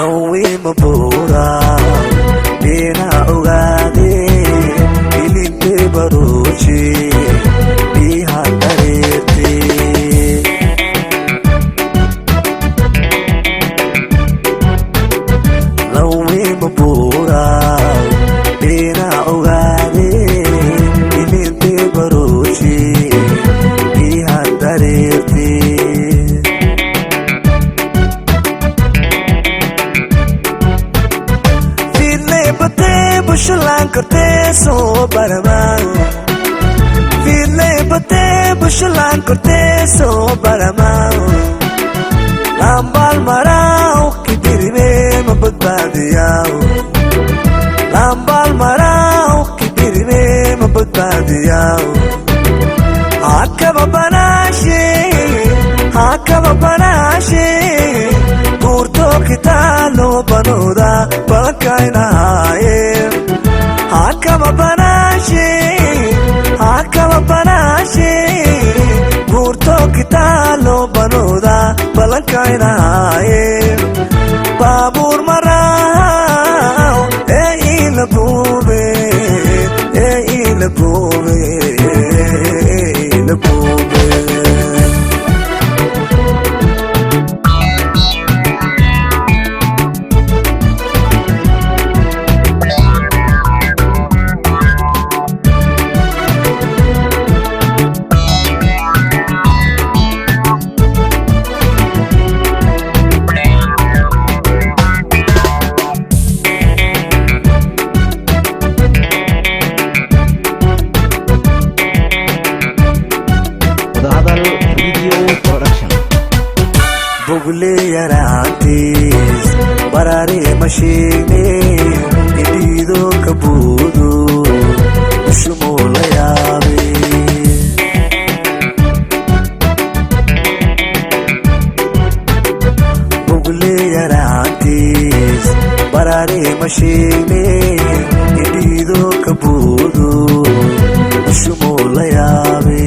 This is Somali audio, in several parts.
Rawi mabura Dina ugade Ilinte baruchi Biha tarete Rawi mabura Dina ugade Ilinte baruchi Biha tarete Bushlan करते सो बरमान वीरले बते बुशलान करते सो बरमान लांबाल मराओ की तेरी में मबता दियाओ लांबाल मराओ की तेरी में मबता दियाओ हाका बनाशे पूर्तो कितालो बनोदा बकायना है Hakama banashe Murto kitalo banoda Balankaina aye Babur marao ila bube ila bube ila bube Bugule yarantis barare mashine idido kabudu shumola yabe Bugule yarantis barare mashine idido kabudu shumola yabe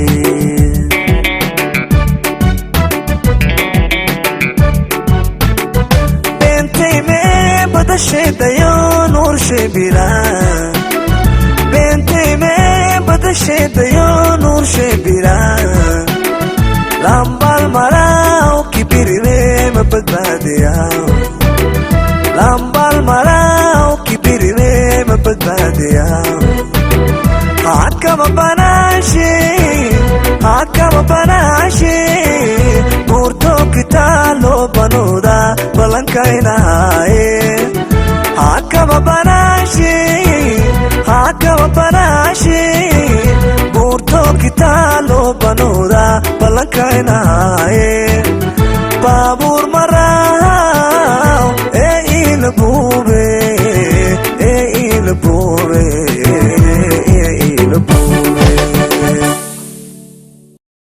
Badaşedayo nur şebira Bentime badaşedayo nur şebira Lambal marao ki birve mabadadiyao Lambal marao ki birve mabadadiyao Hakama banashe Murto kitalo banoda balankaina hai Hakama banashe Murto kitalo banoda balankaina